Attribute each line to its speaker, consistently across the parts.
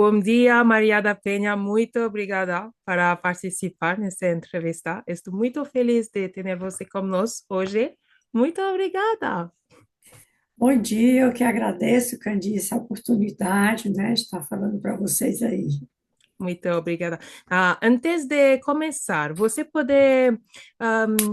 Speaker 1: Bom dia, Maria da Penha. Muito obrigada para participar nessa entrevista. Estou muito feliz de ter você conosco hoje. Muito obrigada.
Speaker 2: Bom dia, eu que agradeço, Candice, a oportunidade, né, de estar falando para vocês aí.
Speaker 1: Muito obrigada. Antes de começar, você pode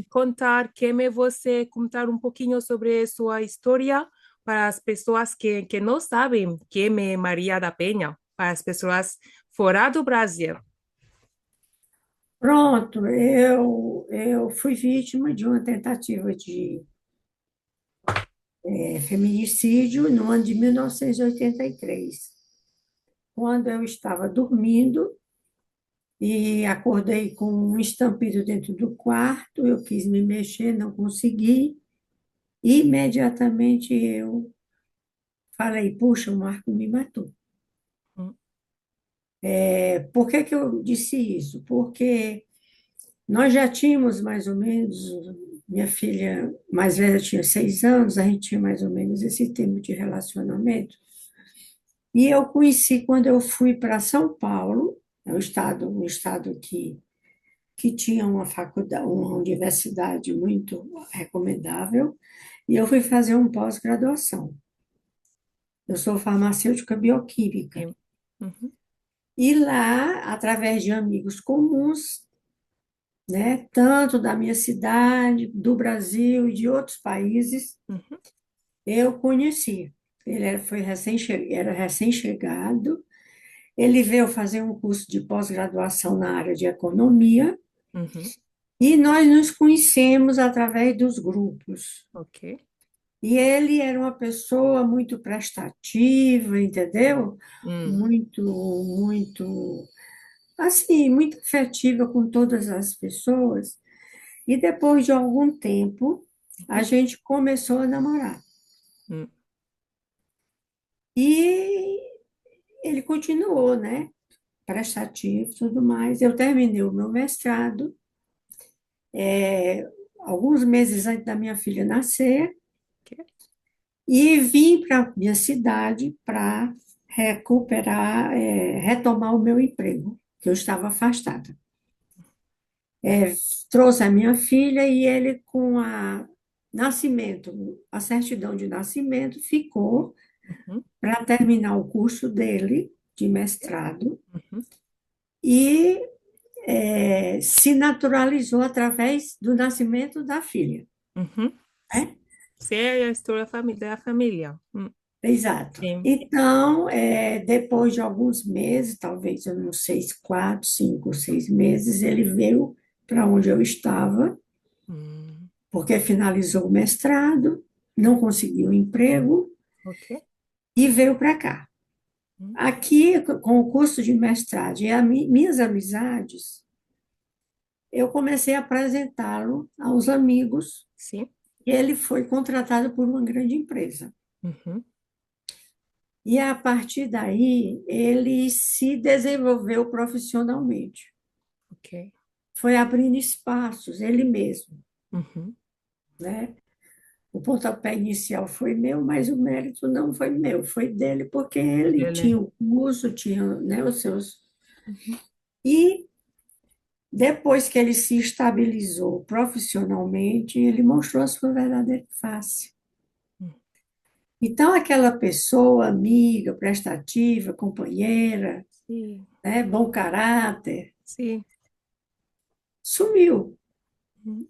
Speaker 1: contar quem é você, contar um pouquinho sobre sua história para as pessoas que não sabem quem é Maria da Penha, para as pessoas fora do Brasil.
Speaker 2: Pronto, eu fui vítima de uma tentativa de feminicídio no ano de 1983, quando eu estava dormindo e acordei com um estampido dentro do quarto, eu quis me mexer, não consegui, e imediatamente eu falei, puxa, o Marco me matou.
Speaker 1: Hum,
Speaker 2: Por que que eu disse isso? Porque nós já tínhamos mais ou menos, minha filha mais velha tinha 6 anos, a gente tinha mais ou menos esse tempo de relacionamento. E eu conheci quando eu fui para São Paulo, é um estado que tinha uma faculdade, uma universidade muito recomendável, e eu fui fazer um pós-graduação. Eu sou farmacêutica bioquímica.
Speaker 1: sim. Uhum,
Speaker 2: E lá, através de amigos comuns, né, tanto da minha cidade, do Brasil e de outros países,
Speaker 1: uhum,
Speaker 2: eu conheci. Era recém-chegado, ele veio fazer um curso de pós-graduação na área de economia
Speaker 1: uhum.
Speaker 2: e nós nos conhecemos através dos grupos.
Speaker 1: Ok.
Speaker 2: E ele era uma pessoa muito prestativa, entendeu?
Speaker 1: Hum,
Speaker 2: Muito, assim, muito afetiva com todas as pessoas. E depois de algum tempo, a
Speaker 1: uhum,
Speaker 2: gente começou a namorar.
Speaker 1: hum.
Speaker 2: E ele continuou, né? Prestativo e tudo mais. Eu terminei o meu mestrado, alguns meses antes da minha filha nascer,
Speaker 1: Ok.
Speaker 2: e vim para minha cidade para recuperar, retomar o meu emprego, que eu estava afastada. Trouxe a minha filha e ele, com a certidão de nascimento, ficou
Speaker 1: Uhum,
Speaker 2: para terminar o curso dele de mestrado
Speaker 1: uhum,
Speaker 2: e se naturalizou através do nascimento da filha,
Speaker 1: uhum.
Speaker 2: né?
Speaker 1: Você é a história da família.
Speaker 2: Exato.
Speaker 1: Sim.
Speaker 2: Então, depois de alguns meses, talvez, eu não sei, 4, 5, 6 meses, ele veio para onde eu estava,
Speaker 1: Hum,
Speaker 2: porque finalizou o mestrado, não conseguiu emprego
Speaker 1: ok.
Speaker 2: e veio para cá.
Speaker 1: Hum,
Speaker 2: Aqui, com o curso de mestrado e minhas amizades, eu comecei a apresentá-lo aos amigos
Speaker 1: sim.
Speaker 2: e ele foi contratado por uma grande empresa.
Speaker 1: Uhum,
Speaker 2: E a partir daí, ele se desenvolveu profissionalmente.
Speaker 1: ok.
Speaker 2: Foi abrindo espaços, ele mesmo,
Speaker 1: Uhum.
Speaker 2: né? O pontapé inicial foi meu, mas o mérito não foi meu, foi dele, porque ele
Speaker 1: Ele.
Speaker 2: tinha o curso, tinha, né, os seus.
Speaker 1: Uhum,
Speaker 2: E depois que ele se estabilizou profissionalmente, ele mostrou a sua verdadeira face.
Speaker 1: uhum.
Speaker 2: Então, aquela pessoa amiga, prestativa, companheira,
Speaker 1: Sim,
Speaker 2: né, bom caráter,
Speaker 1: sim.
Speaker 2: sumiu.
Speaker 1: Uhum.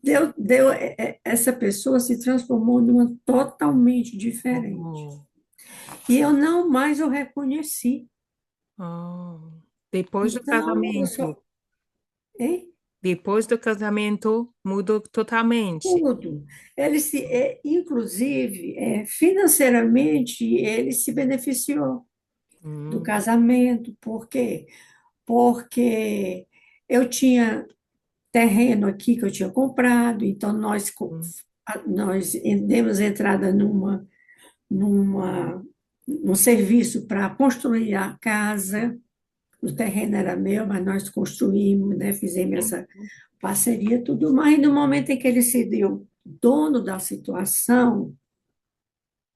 Speaker 2: Essa pessoa se transformou numa totalmente diferente.
Speaker 1: Oh,
Speaker 2: E eu não mais o reconheci.
Speaker 1: oh. Depois do
Speaker 2: Então, eu
Speaker 1: casamento.
Speaker 2: só. Hein?
Speaker 1: Depois do casamento, mudou totalmente.
Speaker 2: Tudo. Inclusive, financeiramente, ele se beneficiou do
Speaker 1: Hum,
Speaker 2: casamento. Por quê? Porque eu tinha terreno aqui que eu tinha comprado, então
Speaker 1: hum,
Speaker 2: nós demos entrada numa, num serviço para construir a casa. O terreno era meu, mas nós construímos, né, fizemos
Speaker 1: sim.
Speaker 2: essa parceria, tudo mais. E no momento em que ele se deu dono da situação,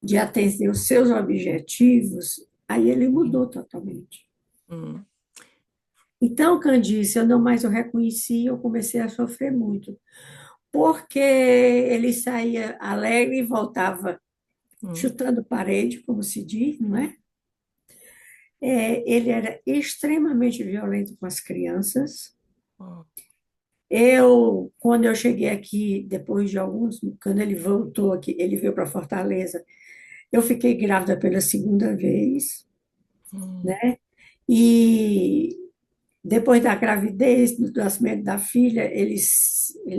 Speaker 2: de atender os seus objetivos, aí ele
Speaker 1: Sim.
Speaker 2: mudou totalmente.
Speaker 1: hum,
Speaker 2: Então, Candice, eu não mais o reconheci, eu comecei a sofrer muito, porque ele saía alegre e voltava
Speaker 1: hum,
Speaker 2: chutando parede, como se diz, não é? Ele era extremamente violento com as crianças.
Speaker 1: oh,
Speaker 2: Quando eu cheguei aqui, depois de alguns, quando ele voltou aqui, ele veio para Fortaleza, eu fiquei grávida pela segunda vez,
Speaker 1: hum,
Speaker 2: né? E depois da gravidez, do nascimento da filha, ele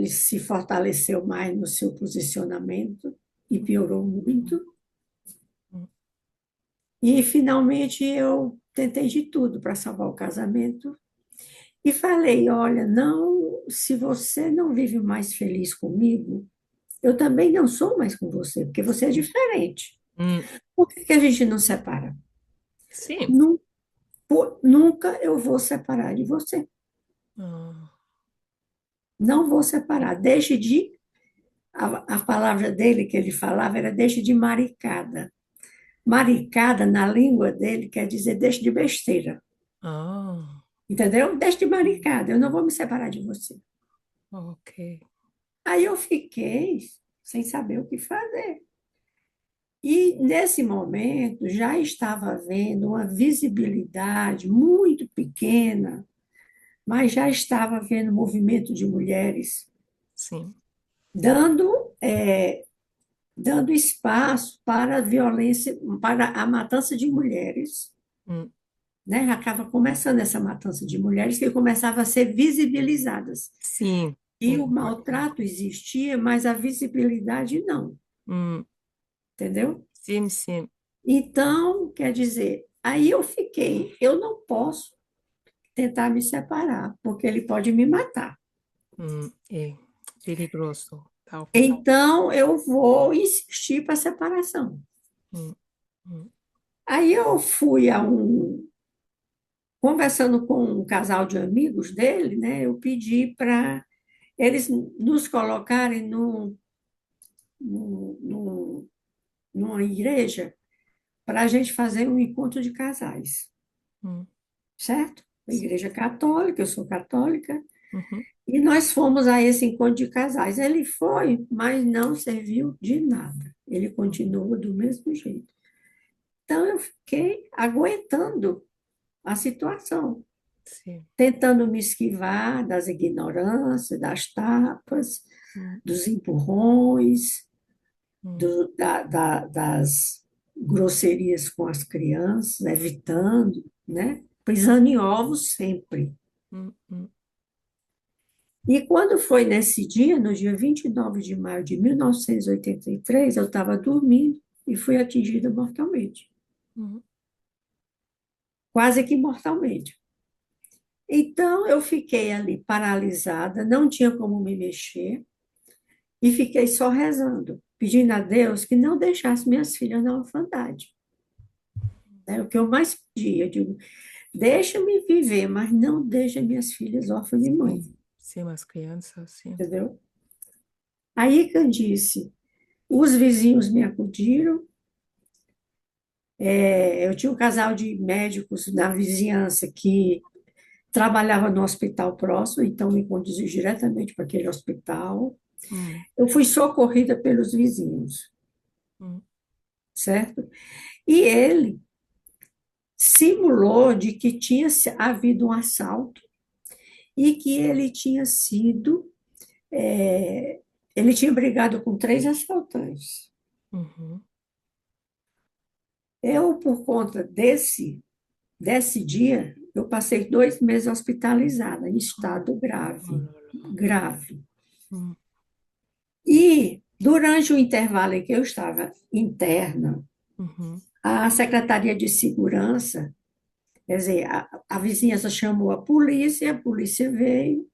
Speaker 2: se fortaleceu mais no seu posicionamento e piorou muito.
Speaker 1: hum,
Speaker 2: E, finalmente, eu tentei de tudo para salvar o casamento e falei: olha, não, se você não vive mais feliz comigo, eu também não sou mais com você, porque você é
Speaker 1: sim,
Speaker 2: diferente.
Speaker 1: hum,
Speaker 2: Por que que a gente não separa?
Speaker 1: sim,
Speaker 2: Nu- Nunca eu vou separar de você.
Speaker 1: ah,
Speaker 2: Não vou separar. Deixe de. A palavra dele que ele falava era deixe de maricada. Maricada, na língua dele, quer dizer deixe de besteira.
Speaker 1: ah,
Speaker 2: Entendeu? Deixe de maricada. Eu não vou me separar de você.
Speaker 1: ok,
Speaker 2: Aí eu fiquei sem saber o que fazer. E, nesse momento, já estava havendo uma visibilidade muito pequena, mas já estava havendo movimento de mulheres
Speaker 1: sim,
Speaker 2: dando, dando espaço para a violência, para a matança de mulheres,
Speaker 1: hum,
Speaker 2: né? Já estava começando essa matança de mulheres que começava a ser visibilizadas.
Speaker 1: sim,
Speaker 2: E o maltrato existia, mas a visibilidade não,
Speaker 1: hum,
Speaker 2: entendeu?
Speaker 1: sim, sim,
Speaker 2: Então, quer dizer, aí eu fiquei, eu não posso tentar me separar, porque ele pode me matar.
Speaker 1: é perigoso, tá ok,
Speaker 2: Então, eu vou insistir para a separação.
Speaker 1: hum, hum,
Speaker 2: Aí eu fui conversando com um casal de amigos dele, né? Eu pedi para eles nos colocarem no, no, numa igreja para a gente fazer um encontro de casais,
Speaker 1: hum,
Speaker 2: certo? A
Speaker 1: sim,
Speaker 2: igreja católica, eu sou católica,
Speaker 1: uhum,
Speaker 2: e nós fomos a esse encontro de casais. Ele foi, mas não serviu de nada. Ele
Speaker 1: hum,
Speaker 2: continua do mesmo jeito. Então, eu fiquei aguentando a situação,
Speaker 1: sim,
Speaker 2: tentando me esquivar das ignorâncias, das tapas,
Speaker 1: hum,
Speaker 2: dos empurrões,
Speaker 1: hum,
Speaker 2: das grosserias com as crianças, evitando, né? Pisando em ovos sempre.
Speaker 1: hum.
Speaker 2: E quando foi nesse dia, no dia 29 de maio de 1983, eu estava dormindo e fui atingida mortalmente,
Speaker 1: Uhum.
Speaker 2: quase que mortalmente. Então, eu fiquei ali paralisada, não tinha como me mexer, e fiquei só rezando, pedindo a Deus que não deixasse minhas filhas na orfandade. É o que eu mais pedia. Eu digo, deixa-me viver, mas não deixa minhas filhas órfãs de mãe,
Speaker 1: Sim, sim, as crianças, sim.
Speaker 2: entendeu? Aí, Candice, os vizinhos me acudiram. Eu tinha um casal de médicos na vizinhança que trabalhava no hospital próximo, então me conduziu diretamente para aquele hospital.
Speaker 1: Hum,
Speaker 2: Eu fui socorrida pelos vizinhos,
Speaker 1: hum,
Speaker 2: certo? E ele simulou de que tinha havido um assalto e que ele tinha sido, ele tinha brigado com três assaltantes.
Speaker 1: uhum.
Speaker 2: Por conta desse dia, eu passei 2 meses hospitalizada, em estado
Speaker 1: Oh,
Speaker 2: grave,
Speaker 1: lá, lá.
Speaker 2: grave.
Speaker 1: Hum,
Speaker 2: E, durante o intervalo em que eu estava interna,
Speaker 1: uhum,
Speaker 2: a Secretaria de Segurança, quer dizer, a vizinhança chamou a polícia veio,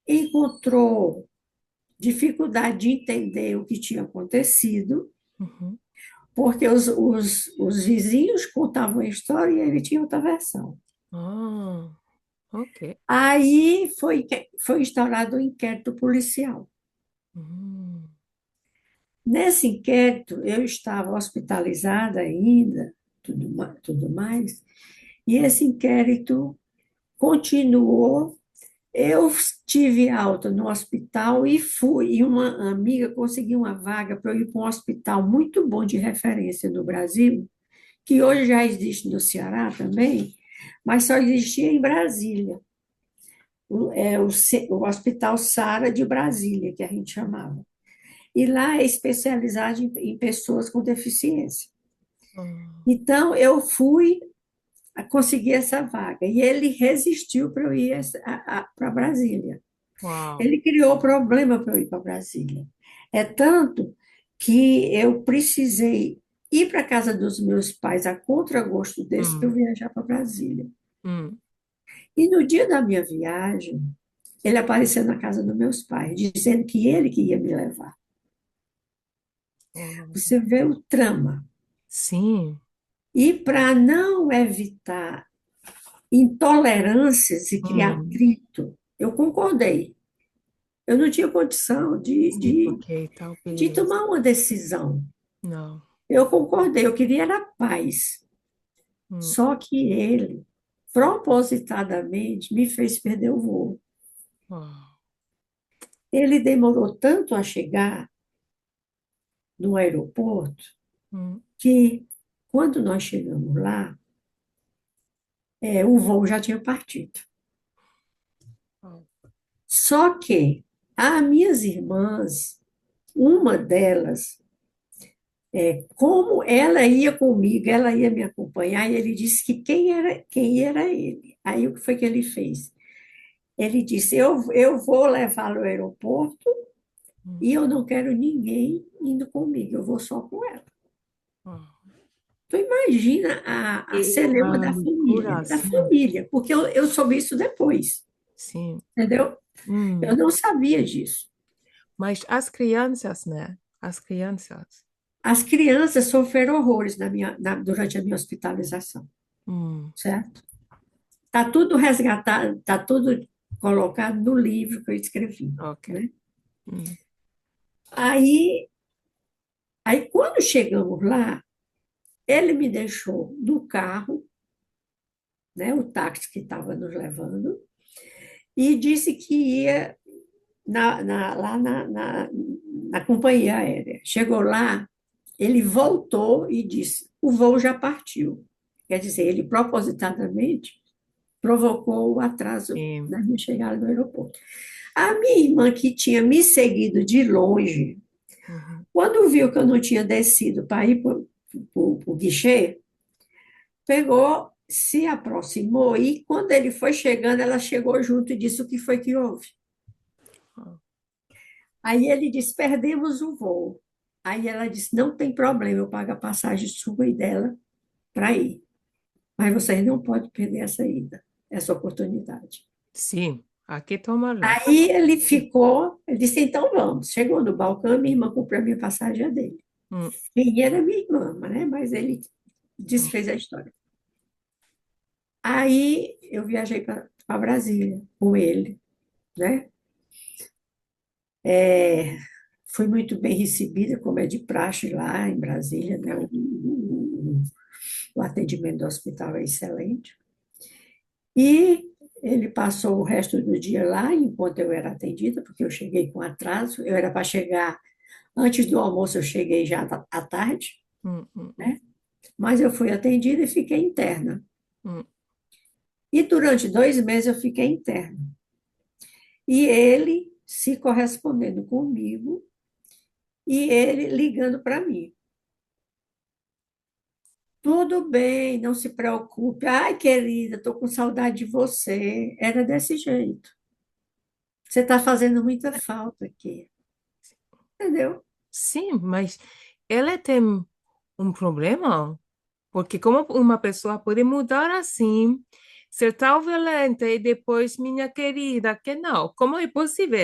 Speaker 2: encontrou dificuldade de entender o que tinha acontecido,
Speaker 1: uhum.
Speaker 2: porque os vizinhos contavam a história e ele tinha outra versão.
Speaker 1: Ah, ok.
Speaker 2: Aí foi instaurado um inquérito policial.
Speaker 1: Hum,
Speaker 2: Nesse inquérito, eu estava hospitalizada ainda, tudo mais, E esse inquérito continuou. Eu tive alta no hospital e fui, e uma amiga conseguiu uma vaga para eu ir para um hospital muito bom de referência no Brasil, que hoje já existe no Ceará também, mas só existia em Brasília. O Hospital Sara de Brasília, que a gente chamava. E lá é especializado em pessoas com deficiência.
Speaker 1: Oh,
Speaker 2: Então, eu fui a conseguir essa vaga, e ele resistiu para eu ir para Brasília.
Speaker 1: uau.
Speaker 2: Ele criou problema para eu ir para Brasília. É tanto que eu precisei ir para a casa dos meus pais a contragosto deles para eu
Speaker 1: Hum,
Speaker 2: viajar para Brasília.
Speaker 1: hum,
Speaker 2: E no dia da minha viagem, ele apareceu na casa dos meus pais, dizendo que ele que ia me levar.
Speaker 1: oh.
Speaker 2: Você vê o trama.
Speaker 1: Sim,
Speaker 2: E para não evitar intolerâncias e criar
Speaker 1: hum,
Speaker 2: atrito, eu concordei. Eu não tinha condição
Speaker 1: sim, porque tal
Speaker 2: de
Speaker 1: perigoso.
Speaker 2: tomar uma decisão.
Speaker 1: Não.
Speaker 2: Eu concordei, eu queria era paz.
Speaker 1: Hum,
Speaker 2: Só que ele, propositadamente, me fez perder o voo.
Speaker 1: oh,
Speaker 2: Ele demorou tanto a chegar no aeroporto
Speaker 1: hum,
Speaker 2: que, quando nós chegamos lá, o voo já tinha partido.
Speaker 1: oh,
Speaker 2: Só que as minhas irmãs, uma delas, como ela ia comigo, ela ia me acompanhar, e ele disse que quem era ele. Aí o que foi que ele fez? Ele disse: eu vou levá-lo ao aeroporto
Speaker 1: hum,
Speaker 2: e eu não quero ninguém indo comigo, eu vou só com ela.
Speaker 1: oh.
Speaker 2: Então, imagina a
Speaker 1: É
Speaker 2: celeuma
Speaker 1: uma loucura
Speaker 2: da
Speaker 1: assim.
Speaker 2: família, porque eu soube isso depois,
Speaker 1: Sim.
Speaker 2: entendeu? Eu
Speaker 1: Hum.
Speaker 2: não sabia disso.
Speaker 1: Mas as crianças, né? As crianças.
Speaker 2: As crianças sofreram horrores durante a minha hospitalização,
Speaker 1: Hum,
Speaker 2: certo? Está tudo resgatado, está tudo colocado no livro que eu escrevi,
Speaker 1: ok.
Speaker 2: né?
Speaker 1: Hum,
Speaker 2: Aí, aí, quando chegamos lá, ele me deixou no carro, né, o táxi que estava nos levando, e disse que ia lá na companhia aérea. Chegou lá, ele voltou e disse: o voo já partiu. Quer dizer, ele propositadamente provocou o atraso
Speaker 1: sim.
Speaker 2: da minha chegada no aeroporto. A minha irmã, que tinha me seguido de longe,
Speaker 1: Uhum.
Speaker 2: quando viu que eu não tinha descido para ir para o guichê, pegou, se aproximou e, quando ele foi chegando, ela chegou junto e disse: o que foi que houve?
Speaker 1: Oh,
Speaker 2: Aí ele disse: perdemos o voo. Aí ela disse: não tem problema, eu pago a passagem sua e dela para ir. Mas vocês não podem perder essa ida, essa oportunidade.
Speaker 1: sim, aqui toma lá.
Speaker 2: Aí ele ficou, ele disse: então vamos. Chegou no balcão, minha irmã comprou a minha passagem a dele.
Speaker 1: Hum,
Speaker 2: Quem era minha irmã, né? Mas ele
Speaker 1: hum,
Speaker 2: desfez a história. Aí eu viajei para Brasília com ele, né? Fui muito bem recebida, como é de praxe lá em Brasília, né? O atendimento do hospital é excelente. E ele passou o resto do dia lá, enquanto eu era atendida, porque eu cheguei com atraso. Eu era para chegar antes do almoço, eu cheguei já à tarde,
Speaker 1: hum.
Speaker 2: né? Mas eu fui atendida e fiquei interna.
Speaker 1: Hum.
Speaker 2: E durante 2 meses eu fiquei interna. E ele se correspondendo comigo e ele ligando para mim. Tudo bem, não se preocupe. Ai, querida, estou com saudade de você. Era desse jeito. Você está fazendo muita falta aqui. Entendeu?
Speaker 1: Sim, mas ela tem um problema, porque como uma pessoa pode mudar assim, ser tão violenta e depois, minha querida, que não, como é possível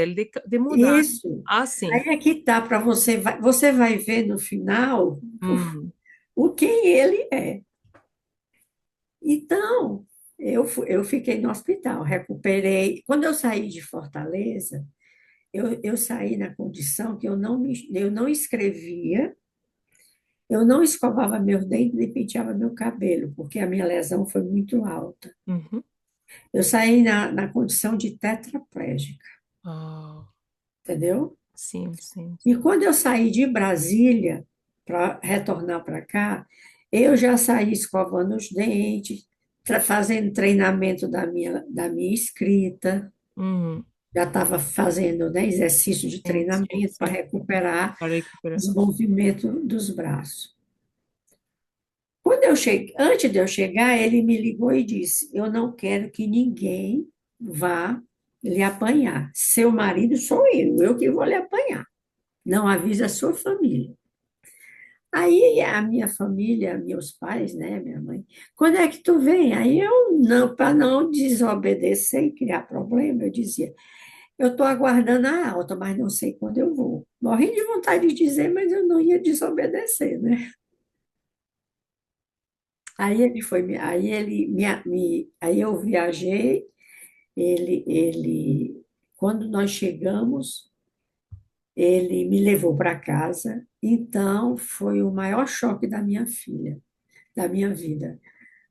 Speaker 1: de mudar
Speaker 2: Isso.
Speaker 1: assim?
Speaker 2: Aí é que tá para você, você vai ver no final
Speaker 1: Hum,
Speaker 2: o quem ele é. Então, eu fiquei no hospital, recuperei. Quando eu saí de Fortaleza, eu saí na condição que eu não escrevia Eu não escovava meus dentes nem penteava meu cabelo, porque a minha lesão foi muito alta.
Speaker 1: Uhum.
Speaker 2: Eu saí na condição de tetraplégica,
Speaker 1: Ah,
Speaker 2: entendeu?
Speaker 1: sim, sim,
Speaker 2: E
Speaker 1: sim.
Speaker 2: quando eu saí de Brasília para retornar para cá, eu já saí escovando os dentes, fazendo treinamento da minha escrita,
Speaker 1: Uhum.
Speaker 2: já estava fazendo, né, exercício de
Speaker 1: Sim, sim,
Speaker 2: treinamento para
Speaker 1: sim.
Speaker 2: recuperar
Speaker 1: Para recuperar.
Speaker 2: os movimentos dos braços. Quando eu cheguei, antes de eu chegar, ele me ligou e disse: Eu não quero que ninguém vá lhe apanhar. Seu marido sou eu que vou lhe apanhar. Não avisa a sua família. Aí a minha família, meus pais, né, minha mãe, quando é que tu vem? Aí eu não, para não desobedecer e criar problema, eu dizia, eu estou aguardando a alta, mas não sei quando eu vou. Morri de vontade de dizer, mas eu não ia desobedecer, né? Aí eu viajei, quando nós chegamos, ele me levou para casa. Então foi o maior choque da minha filha, da minha vida.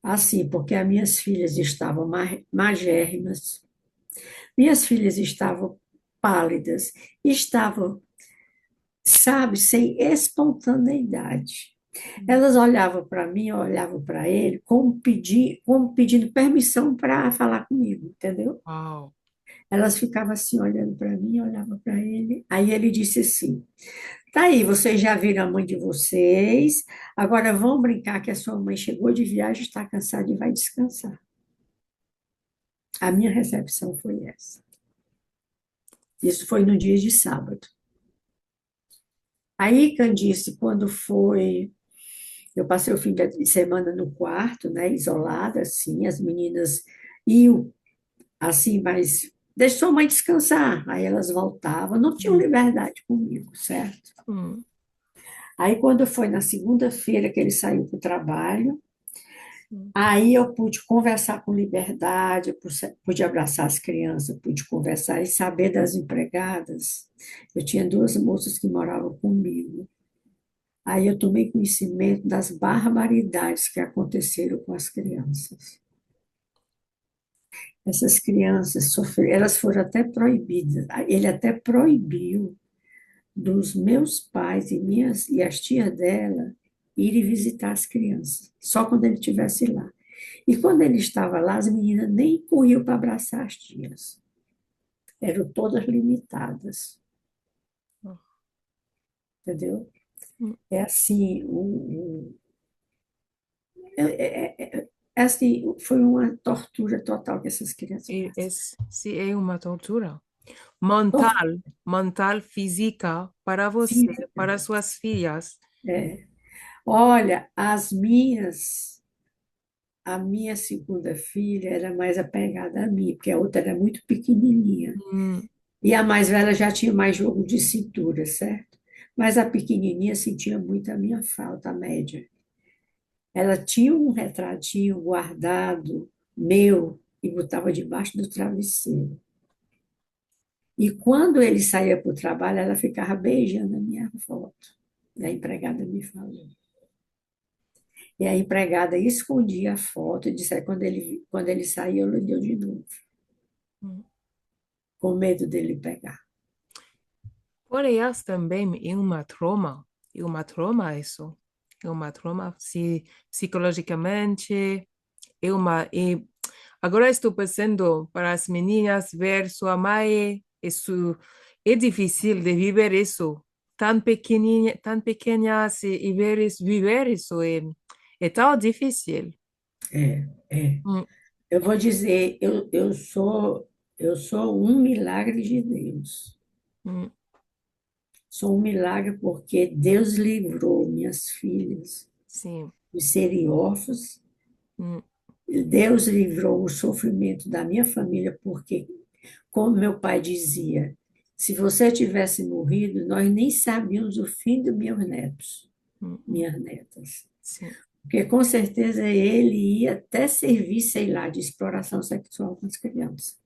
Speaker 2: Assim, porque as minhas filhas estavam magérrimas, minhas filhas estavam pálidas, estavam, sabe, sem espontaneidade. Elas olhavam para mim, eu olhava para ele, como pedindo permissão para falar comigo, entendeu?
Speaker 1: Uau.
Speaker 2: Elas ficavam assim, olhando para mim, eu olhava para ele. Aí ele disse assim: Tá aí, vocês já viram a mãe de vocês, agora vão brincar que a sua mãe chegou de viagem, está cansada e vai descansar. A minha recepção foi essa. Isso foi no dia de sábado. Aí, Candice, quando foi, eu passei o fim de semana no quarto, né, isolada, assim, as meninas iam, assim, mas deixa sua mãe descansar. Aí elas voltavam, não tinham
Speaker 1: Hum,
Speaker 2: liberdade comigo, certo?
Speaker 1: hum,
Speaker 2: Aí, quando foi na segunda-feira que ele saiu para o trabalho,
Speaker 1: sim.
Speaker 2: aí eu pude conversar com liberdade, pude abraçar as crianças, pude conversar e saber das empregadas. Eu tinha duas moças que moravam comigo. Aí eu tomei conhecimento das barbaridades que aconteceram com as crianças. Essas crianças sofreram, elas foram até proibidas. Ele até proibiu dos meus pais e as tias dela irem visitar as crianças, só quando ele estivesse lá. E quando ele estava lá, as meninas nem corriam para abraçar as tias. Eram todas limitadas, entendeu?
Speaker 1: Hum.
Speaker 2: É assim, é assim, foi uma tortura total que essas crianças
Speaker 1: E
Speaker 2: passaram.
Speaker 1: se é uma tortura mental, mental, física para você,
Speaker 2: Física.
Speaker 1: para suas filhas.
Speaker 2: É. Olha, a minha segunda filha era mais apegada a mim, porque a outra era muito pequenininha.
Speaker 1: Hum,
Speaker 2: E a mais velha já tinha mais jogo de cintura, certo? Mas a pequenininha sentia muito a minha falta, a média. Ela tinha um retratinho guardado meu e botava debaixo do travesseiro. E quando ele saía para o trabalho, ela ficava beijando a minha foto. E a empregada me falou. E a empregada escondia a foto e disse: quando ele saía, eu lhe deu de novo,
Speaker 1: hum.
Speaker 2: com medo dele pegar.
Speaker 1: Por ellas também é uma trauma isso, é uma trauma psicologicamente, e agora estou pensando para as meninas ver sua mãe, é difícil de viver isso, tão pequeñas e viver isso é tão difícil.
Speaker 2: É, é.
Speaker 1: Hum,
Speaker 2: Eu vou dizer, eu sou um milagre de Deus.
Speaker 1: hum,
Speaker 2: Sou um milagre porque Deus livrou minhas filhas
Speaker 1: sim,
Speaker 2: de serem órfãs.
Speaker 1: hum,
Speaker 2: Deus livrou o sofrimento da minha família, porque, como meu pai dizia, se você tivesse morrido, nós nem sabíamos o fim dos meus netos,
Speaker 1: hum,
Speaker 2: minhas netas.
Speaker 1: sim.
Speaker 2: Porque, com certeza, ele ia até servir, sei lá, de exploração sexual com as crianças.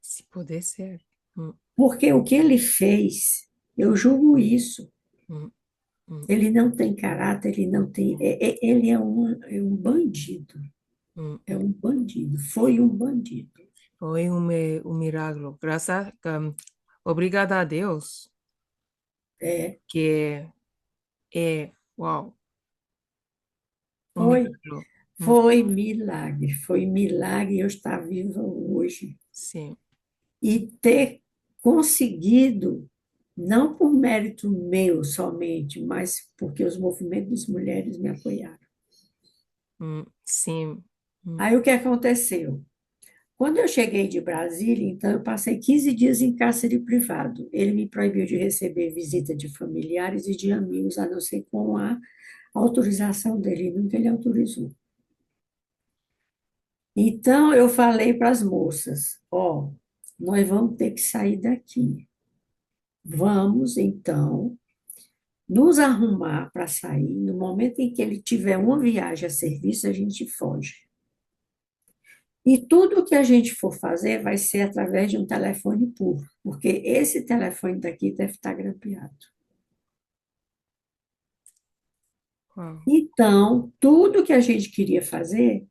Speaker 1: Se puder ser. Hum,
Speaker 2: Porque o que ele fez, eu julgo isso.
Speaker 1: hum. hum,
Speaker 2: Ele não tem caráter, ele não tem. Ele é um bandido. É
Speaker 1: hum.
Speaker 2: um bandido. Foi um bandido.
Speaker 1: Foi um milagre. Obrigada a Deus,
Speaker 2: É,
Speaker 1: que uau, um
Speaker 2: foi,
Speaker 1: milagre. Hum,
Speaker 2: foi milagre. Foi milagre eu estar viva hoje.
Speaker 1: sim,
Speaker 2: E ter conseguido, não por mérito meu somente, mas porque os movimentos de mulheres me apoiaram.
Speaker 1: sim. Hum,
Speaker 2: Aí o que aconteceu? Quando eu cheguei de Brasília, então eu passei 15 dias em cárcere privado. Ele me proibiu de receber visita de familiares e de amigos, a não ser com a autorização dele, nunca ele autorizou. Então eu falei para as moças: ó, nós vamos ter que sair daqui. Vamos então nos arrumar para sair. No momento em que ele tiver uma viagem a serviço, a gente foge. E tudo que a gente for fazer vai ser através de um telefone público, porque esse telefone daqui deve estar grampeado.
Speaker 1: uau.
Speaker 2: Então, tudo que a gente queria fazer,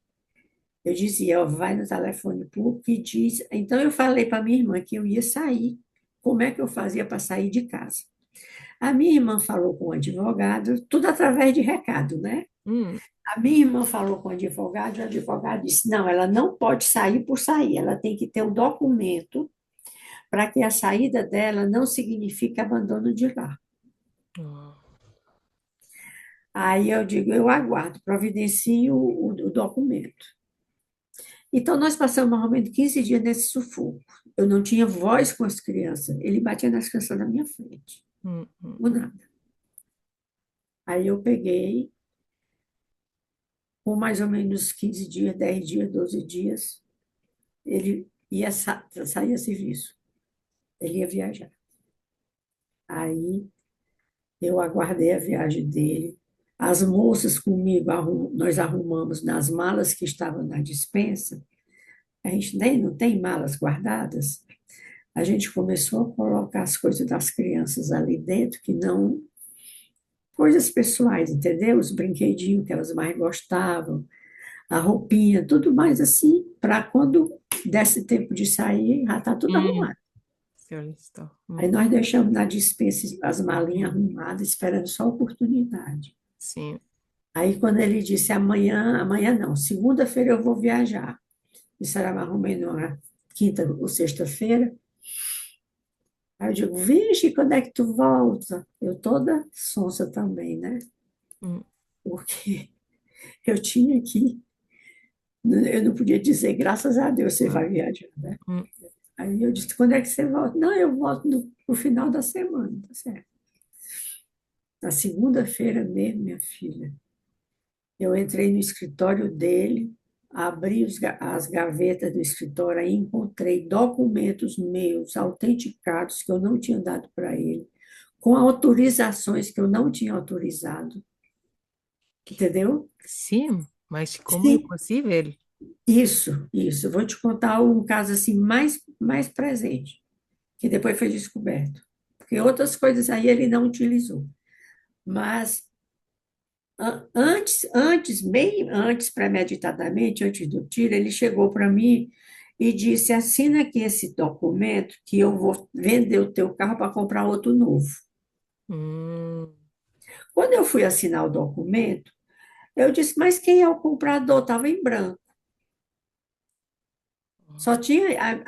Speaker 2: eu dizia, ó, vai no telefone público e diz. Então, eu falei para minha irmã que eu ia sair. Como é que eu fazia para sair de casa? A minha irmã falou com o advogado, tudo através de recado, né?
Speaker 1: Hum,
Speaker 2: A minha irmã falou com o advogado disse: não, ela não pode sair por sair, ela tem que ter um documento para que a saída dela não signifique abandono de lar.
Speaker 1: uau.
Speaker 2: Aí eu digo: eu aguardo, providencio o documento. Então, nós passamos mais ou menos 15 dias nesse sufoco. Eu não tinha voz com as crianças, ele batia nas crianças na minha frente,
Speaker 1: Hum, hum,
Speaker 2: por nada. Aí eu peguei, por mais ou menos 15 dias, 10 dias, 12 dias, ele ia sair a serviço, ele ia viajar. Aí eu aguardei a viagem dele. As moças comigo, nós arrumamos nas malas que estavam na despensa. A gente nem não tem malas guardadas. A gente começou a colocar as coisas das crianças ali dentro, que não coisas pessoais, entendeu? Os brinquedinhos que elas mais gostavam, a roupinha, tudo mais assim, para quando desse tempo de sair, já está tudo
Speaker 1: hum.
Speaker 2: arrumado.
Speaker 1: Senhor está.
Speaker 2: Aí nós deixamos na despensa as malinhas arrumadas, esperando só a oportunidade.
Speaker 1: Sim.
Speaker 2: Aí, quando ele disse amanhã, amanhã não, segunda-feira eu vou viajar. Isso era mais ou menos uma quinta ou sexta-feira. Aí eu digo, vixe, quando é que tu volta? Eu toda sonsa também, né?
Speaker 1: Hum,
Speaker 2: Porque eu tinha que, eu não podia dizer, graças a Deus você
Speaker 1: hum,
Speaker 2: vai viajar, né?
Speaker 1: hum.
Speaker 2: Aí eu disse, quando é que você volta? Não, eu volto no final da semana, tá certo? Na segunda-feira mesmo, minha filha, eu entrei no escritório dele, abri as gavetas do escritório e encontrei documentos meus autenticados que eu não tinha dado para ele, com autorizações que eu não tinha autorizado, entendeu?
Speaker 1: Sim, mas como é
Speaker 2: Sim,
Speaker 1: possível?
Speaker 2: isso. Eu vou te contar um caso assim mais presente, que depois foi descoberto. Porque outras coisas aí ele não utilizou. Mas bem antes, premeditadamente, antes do tiro, ele chegou para mim e disse: assina aqui esse documento que eu vou vender o teu carro para comprar outro novo.
Speaker 1: Hum,
Speaker 2: Quando eu fui assinar o documento, eu disse: mas quem é o comprador? Estava em branco. Só tinha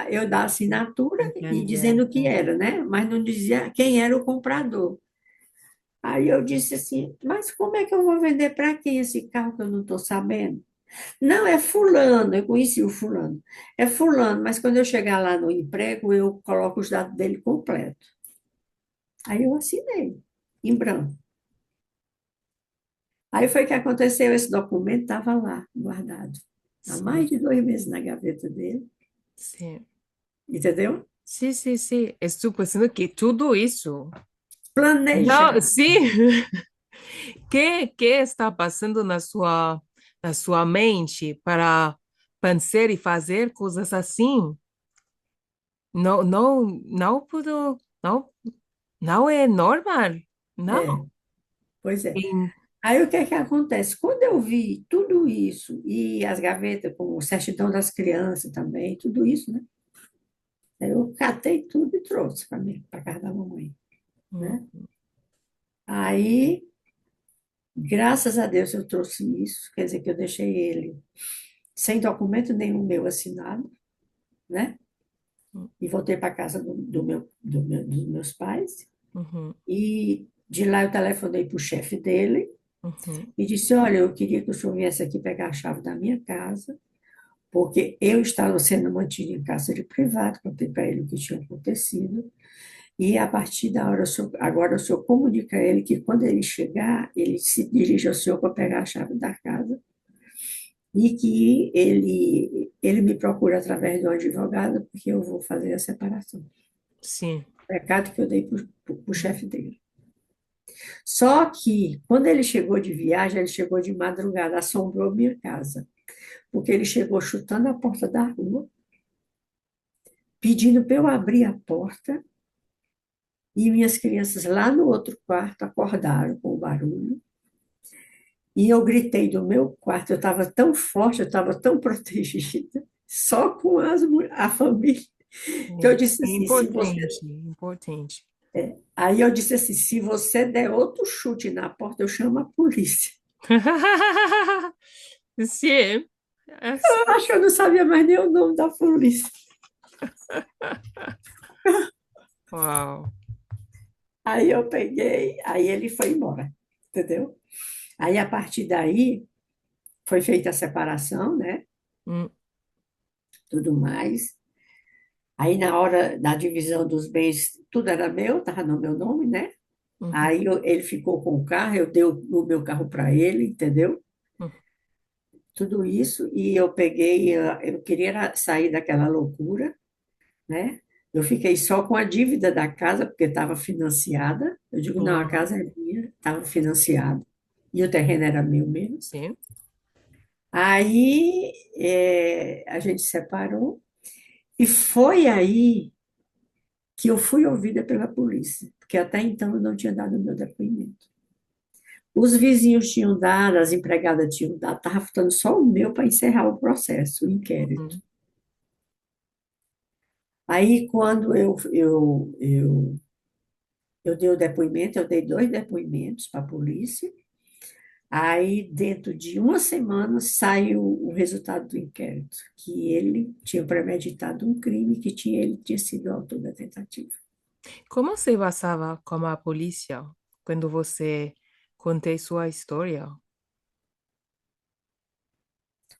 Speaker 2: eu dar a assinatura e
Speaker 1: entendi.
Speaker 2: dizendo o que era, né? Mas não dizia quem era o comprador. Aí eu disse assim: mas como é que eu vou vender para quem esse carro que eu não estou sabendo? Não, é fulano, eu conheci o fulano. É fulano, mas quando eu chegar lá no emprego, eu coloco os dados dele completo. Aí eu assinei, em branco. Aí foi que aconteceu, esse documento estava lá, guardado. Há
Speaker 1: Sim,
Speaker 2: mais de 2 meses na gaveta dele,
Speaker 1: sim.
Speaker 2: entendeu?
Speaker 1: Sim, sim, sim. Estou pensando que tudo isso. Não,
Speaker 2: Planejado.
Speaker 1: sim. Que está passando na sua mente para pensar e fazer coisas assim? Não, não, não puedo, não, não é normal.
Speaker 2: É.
Speaker 1: Não.
Speaker 2: Pois é.
Speaker 1: Em-
Speaker 2: Aí o que é que acontece? Quando eu vi tudo isso, e as gavetas com o certidão das crianças também, tudo isso, né? Eu catei tudo e trouxe para mim, para casa da mamãe,
Speaker 1: hum,
Speaker 2: né? Aí, graças a Deus, eu trouxe isso, quer dizer que eu deixei ele sem documento nenhum meu assinado, né?
Speaker 1: hum,
Speaker 2: E voltei para casa dos meus pais.
Speaker 1: uhum,
Speaker 2: E de lá eu telefonei para o chefe dele
Speaker 1: uhum,
Speaker 2: e disse: Olha, eu queria que o senhor viesse aqui pegar a chave da minha casa, porque eu estava sendo mantida em cárcere privado, contei para ele o que tinha acontecido. E a partir da hora, agora o senhor comunica a ele que quando ele chegar, ele se dirige ao senhor para pegar a chave da casa e que ele me procura através do advogado, porque eu vou fazer a separação.
Speaker 1: sim.
Speaker 2: Recado que eu dei para o chefe dele. Só que, quando ele chegou de viagem, ele chegou de madrugada, assombrou minha casa, porque ele chegou chutando a porta da rua, pedindo para eu abrir a porta, e minhas crianças lá no outro quarto acordaram com o barulho, e eu gritei do meu quarto, eu estava tão forte, eu estava tão protegida, só com a família, que eu disse
Speaker 1: É
Speaker 2: assim, se você...
Speaker 1: importante, importante.
Speaker 2: Aí eu disse assim, se você der outro chute na porta, eu chamo a polícia.
Speaker 1: Sim,
Speaker 2: Eu acho que eu não sabia mais nem o nome da polícia.
Speaker 1: uau.
Speaker 2: Aí eu peguei, aí ele foi embora, entendeu? Aí a partir daí foi feita a separação, né?
Speaker 1: Hum,
Speaker 2: Tudo mais. Aí na hora da divisão dos bens, tudo era meu, estava no meu nome, né?
Speaker 1: uhum,
Speaker 2: Aí ele ficou com o carro, eu dei o meu carro para ele, entendeu?
Speaker 1: uhum,
Speaker 2: Tudo isso, e eu peguei, eu queria sair daquela loucura, né? Eu fiquei só com a dívida da casa, porque estava financiada. Eu digo, não, a
Speaker 1: uhum,
Speaker 2: casa é minha, estava financiada. E o terreno era meu mesmo.
Speaker 1: sim.
Speaker 2: Aí a gente separou e foi aí que eu fui ouvida pela polícia, porque até então eu não tinha dado o meu depoimento. Os vizinhos tinham dado, as empregadas tinham dado, estava faltando só o meu para encerrar o processo, o inquérito.
Speaker 1: Uhum.
Speaker 2: Aí, quando eu dei o depoimento, eu dei dois depoimentos para a polícia. Aí, dentro de uma semana, saiu o resultado do inquérito, que ele tinha premeditado um crime, que ele tinha sido o autor da tentativa.
Speaker 1: Como se passava com a polícia quando você contei sua história?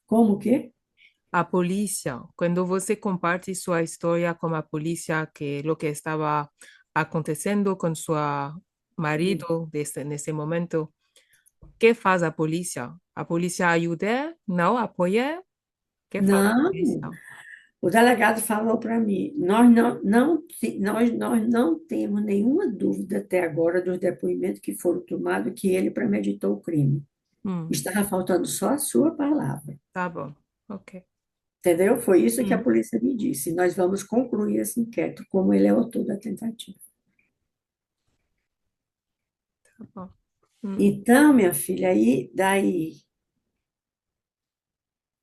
Speaker 2: Como que?
Speaker 1: A polícia, quando você comparte sua história com a polícia, que o que estava acontecendo com seu marido nesse momento, que faz a polícia? A polícia ajuda? Não apoia? Que faz a
Speaker 2: Não,
Speaker 1: polícia?
Speaker 2: o delegado falou para mim, nós não temos nenhuma dúvida até agora dos depoimentos que foram tomados que ele premeditou o crime. Estava faltando só a sua palavra.
Speaker 1: Tá bom. Ok.
Speaker 2: Entendeu? Foi isso que a
Speaker 1: Hum,
Speaker 2: polícia me disse. Nós vamos concluir esse inquérito, como ele é autor da tentativa.
Speaker 1: tá bom. Hum,
Speaker 2: Então, minha filha, aí daí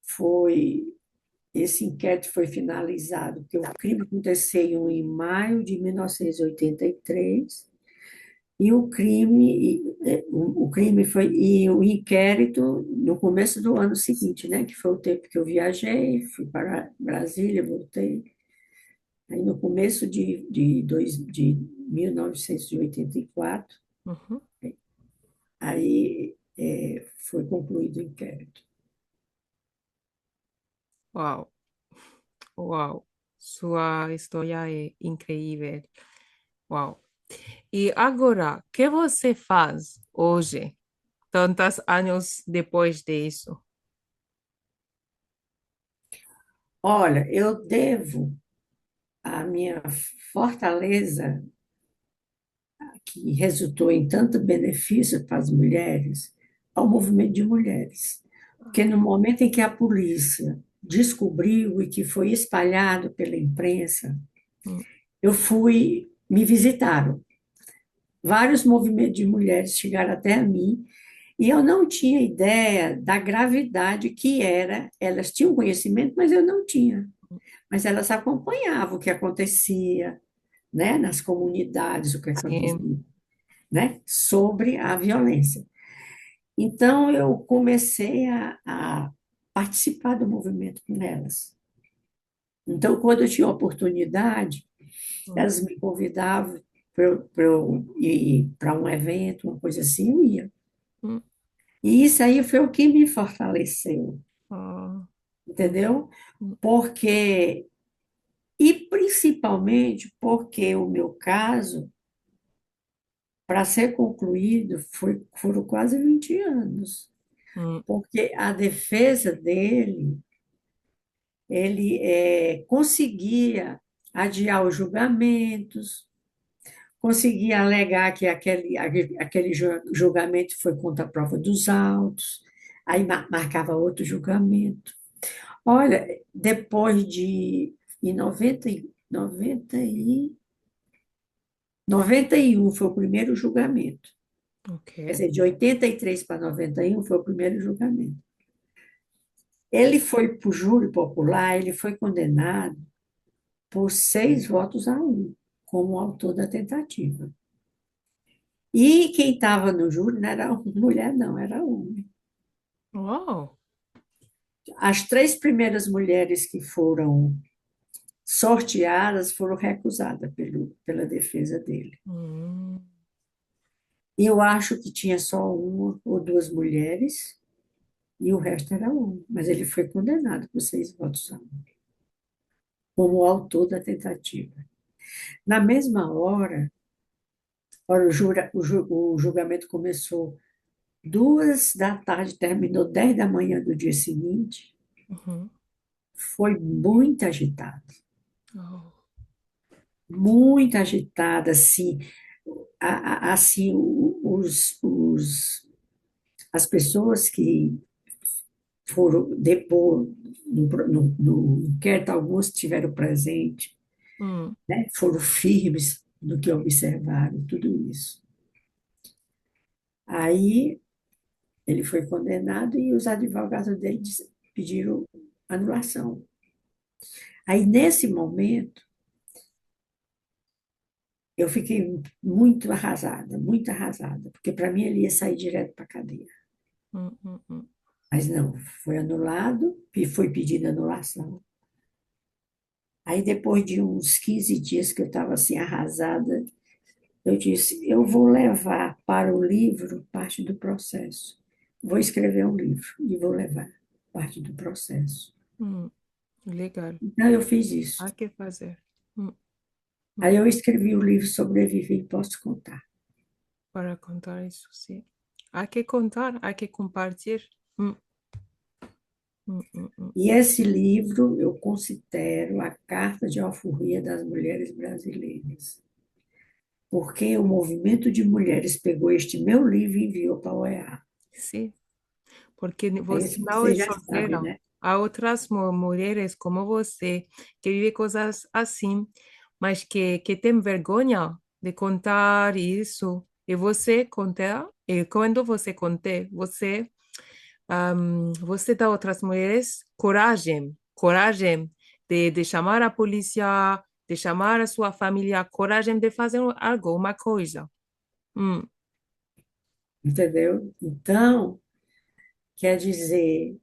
Speaker 2: foi esse inquérito foi finalizado, porque o crime aconteceu em maio de 1983 e o crime foi e o inquérito no começo do ano seguinte, né, que foi o tempo que eu viajei, fui para Brasília, voltei. Aí no começo de 1984,
Speaker 1: uhum.
Speaker 2: aí foi concluído o inquérito.
Speaker 1: Uau, uau. Sua história é incrível. Uau. E agora, o que você faz hoje, tantos anos depois disso?
Speaker 2: Olha, eu devo a minha fortaleza, que resultou em tanto benefício para as mulheres, ao movimento de mulheres. Porque no momento em que a polícia descobriu e que foi espalhado pela imprensa,
Speaker 1: Hum,
Speaker 2: me visitaram. vários movimentos de mulheres chegaram até a mim, e eu não tinha ideia da gravidade que era. Elas tinham conhecimento, mas eu não tinha. Mas elas acompanhavam o que acontecia, né, nas comunidades, o que acontecia,
Speaker 1: Sim.
Speaker 2: né, sobre a violência. Então, eu comecei a participar do movimento com elas. Então, quando eu tinha oportunidade,
Speaker 1: Hum,
Speaker 2: elas me convidavam para eu ir para um evento, uma coisa assim, eu ia.
Speaker 1: hum,
Speaker 2: E isso aí foi o que me fortaleceu,
Speaker 1: ah,
Speaker 2: entendeu?
Speaker 1: hum,
Speaker 2: Porque, e principalmente porque o meu caso, para ser concluído, foram quase 20 anos.
Speaker 1: hum,
Speaker 2: Porque a defesa dele, ele conseguia adiar os julgamentos, conseguia alegar que aquele julgamento foi contra a prova dos autos, aí marcava outro julgamento. Olha, depois de em 91 foi o primeiro julgamento. Quer
Speaker 1: ok.
Speaker 2: dizer, de 83 para 91 foi o primeiro julgamento. Ele foi para o júri popular, ele foi condenado por 6 votos a 1, como autor da tentativa. E quem estava no júri não era mulher, não, era homem.
Speaker 1: Uau.
Speaker 2: As 3 primeiras mulheres que foram sorteadas foram recusadas pela defesa dele.
Speaker 1: Hum,
Speaker 2: E eu acho que tinha só 1 ou 2 mulheres e o resto era homem. Mas ele foi condenado por 6 votos a 1, como autor da tentativa. Na mesma hora, o julgamento começou 2 da tarde, terminou 10 da manhã do dia seguinte.
Speaker 1: uhum,
Speaker 2: Foi
Speaker 1: oh,
Speaker 2: muito agitada, assim, assim as pessoas que foram depor no inquérito, alguns tiveram presente,
Speaker 1: hum,
Speaker 2: né? Foram firmes no que observaram, tudo isso. Aí ele foi condenado e os advogados dele pediram anulação. Aí, nesse momento, eu fiquei muito arrasada, porque para mim ele ia sair direto para a cadeia.
Speaker 1: hum, hum, hum.
Speaker 2: Mas não, foi anulado e foi pedida anulação. Aí, depois de uns 15 dias que eu estava assim arrasada, eu disse: eu vou levar para o livro parte do processo. Vou escrever um livro e vou levar parte do processo.
Speaker 1: Hum, legal.
Speaker 2: Então, eu fiz isso.
Speaker 1: Há que fazer. Hum, hum.
Speaker 2: Aí, eu escrevi o livro Sobreviver e Posso Contar.
Speaker 1: Para contar isso, sim. Há que contar, há que compartilhar. Hum, hum.
Speaker 2: E esse livro eu considero a carta de alforria das mulheres brasileiras, porque o movimento de mulheres pegou este meu livro e enviou para a OEA.
Speaker 1: Sim, porque
Speaker 2: É
Speaker 1: você
Speaker 2: isso que
Speaker 1: não
Speaker 2: você
Speaker 1: é
Speaker 2: já sabe,
Speaker 1: solteira.
Speaker 2: né?
Speaker 1: Há outras mulheres como você que vivem coisas assim, mas que têm vergonha de contar isso. E você conta, e quando você conta, você dá a outras mulheres coragem de chamar a polícia, de chamar a sua família, coragem de fazer algo, uma coisa. Hum,
Speaker 2: Entendeu? Então, quer dizer,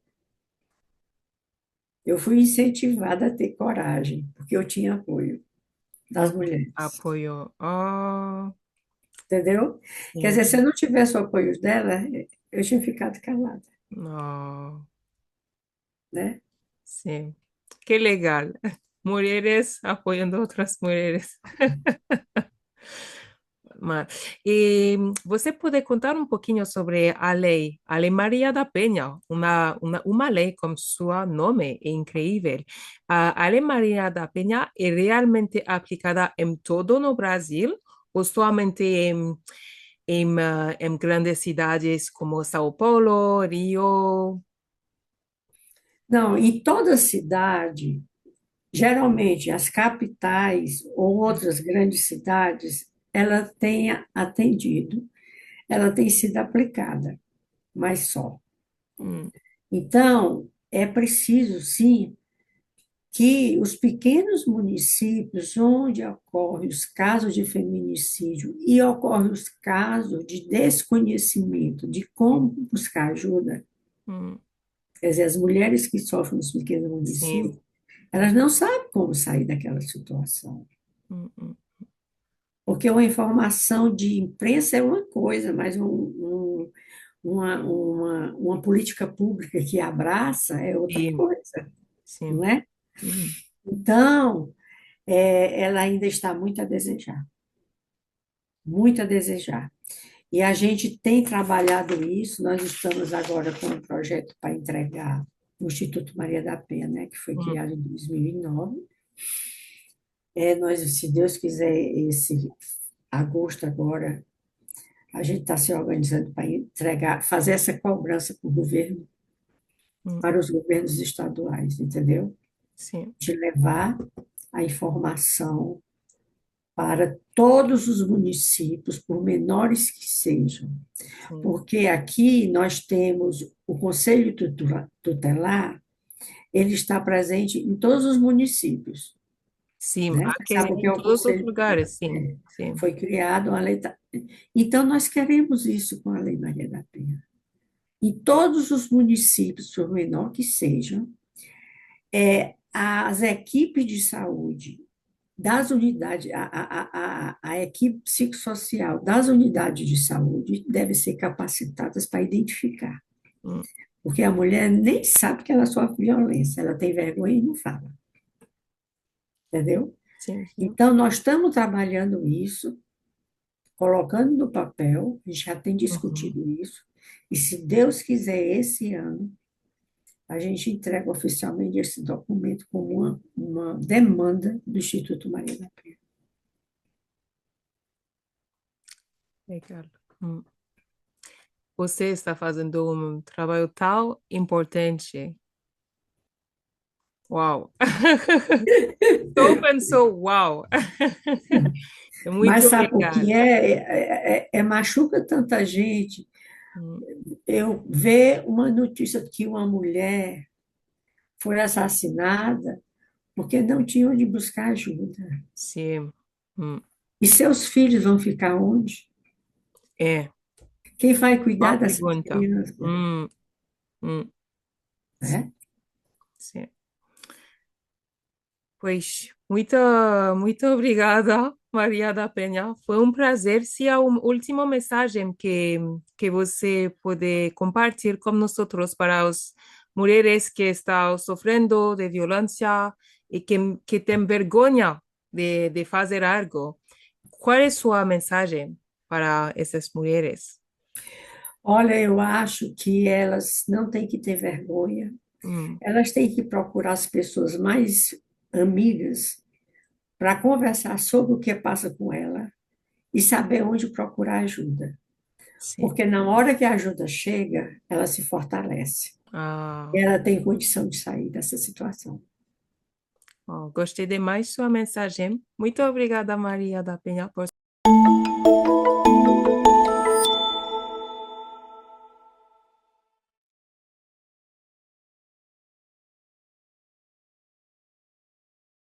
Speaker 2: eu fui incentivada a ter coragem, porque eu tinha apoio das mulheres.
Speaker 1: apoio. Ah,
Speaker 2: Entendeu? Quer dizer, se
Speaker 1: sim.
Speaker 2: eu não tivesse o apoio dela, eu tinha ficado calada,
Speaker 1: Ah,
Speaker 2: né?
Speaker 1: sim. Que legal. Mulheres apoiando outras mulheres. E você pode contar um pouquinho sobre a Lei Maria da Penha, uma lei com seu nome é incrível. A Lei Maria da Penha é realmente aplicada em todo no Brasil ou somente em grandes cidades como São Paulo, Rio?
Speaker 2: Não, em toda cidade, geralmente as capitais ou outras grandes cidades, ela tem atendido, ela tem sido aplicada, mas só.
Speaker 1: hum,
Speaker 2: Então, é preciso, sim, que os pequenos municípios onde ocorrem os casos de feminicídio e ocorrem os casos de desconhecimento de como buscar ajuda,
Speaker 1: hum,
Speaker 2: quer dizer, as mulheres que sofrem nos pequenos
Speaker 1: sim,
Speaker 2: municípios, elas não sabem como sair daquela situação.
Speaker 1: hum.
Speaker 2: Porque uma informação de imprensa é uma coisa, mas uma política pública que abraça é outra
Speaker 1: Sim,
Speaker 2: coisa, não
Speaker 1: sim.
Speaker 2: é?
Speaker 1: Hum,
Speaker 2: Então, ela ainda está muito a desejar, muito a desejar. E a gente tem trabalhado isso, nós estamos agora com um projeto para entregar no Instituto Maria da Penha, né, que foi
Speaker 1: hum,
Speaker 2: criado em 2009. Nós, se Deus quiser, esse agosto agora, a gente está se organizando para entregar, fazer essa cobrança para o governo,
Speaker 1: hum,
Speaker 2: para os governos estaduais, entendeu?
Speaker 1: sim,
Speaker 2: De levar a informação para todos os municípios, por menores que sejam.
Speaker 1: sim.
Speaker 2: Porque aqui nós temos o Conselho Tutelar, ele está presente em todos os municípios,
Speaker 1: Sim,
Speaker 2: né? Você
Speaker 1: aqui
Speaker 2: sabe o que
Speaker 1: em
Speaker 2: é o
Speaker 1: todos os
Speaker 2: Conselho
Speaker 1: lugares,
Speaker 2: Tutelar?
Speaker 1: sim, sim.
Speaker 2: Foi criado uma lei. Então, nós queremos isso com a Lei Maria da Penha. Em todos os municípios, por menor que sejam, as equipes de saúde das unidades, a equipe psicossocial das unidades de saúde devem ser capacitadas para identificar.
Speaker 1: Hum,
Speaker 2: Porque a mulher nem sabe que ela sofre violência, ela tem vergonha e não fala, entendeu?
Speaker 1: sim, sim.
Speaker 2: Então, nós estamos trabalhando isso, colocando no papel, a gente já tem
Speaker 1: Uhum.
Speaker 2: discutido isso, e se Deus quiser, esse ano, a gente entrega oficialmente esse documento como uma demanda do Instituto Maria da Penha.
Speaker 1: Legal. Hum. Você está fazendo um trabalho tão importante. Uau! Só pensou, uau! Muito
Speaker 2: Mas sabe o que
Speaker 1: obrigada.
Speaker 2: machuca tanta gente.
Speaker 1: Hum,
Speaker 2: Eu ver uma notícia de que uma mulher foi assassinada porque não tinha onde buscar ajuda.
Speaker 1: sim. Hum,
Speaker 2: E seus filhos vão ficar onde?
Speaker 1: é,
Speaker 2: Quem vai cuidar
Speaker 1: boa
Speaker 2: dessas
Speaker 1: pergunta.
Speaker 2: crianças?
Speaker 1: Hum, sim,
Speaker 2: Né?
Speaker 1: sim. Pois, muito obrigada, Maria da Penha. Foi um prazer. Se há uma última mensagem que você pode compartilhar com nós para as mulheres que estão sofrendo de violência e que têm vergonha de fazer algo, qual é sua mensagem para essas mulheres?
Speaker 2: Olha, eu acho que elas não têm que ter vergonha,
Speaker 1: Hum,
Speaker 2: elas têm que procurar as pessoas mais amigas para conversar sobre o que passa com ela e saber onde procurar ajuda.
Speaker 1: sim.
Speaker 2: Porque na hora que a ajuda chega, ela se fortalece. E
Speaker 1: Ah,
Speaker 2: ela tem condição de sair dessa situação.
Speaker 1: oh, gostei demais sua mensagem. Muito obrigada, Maria da Penha, por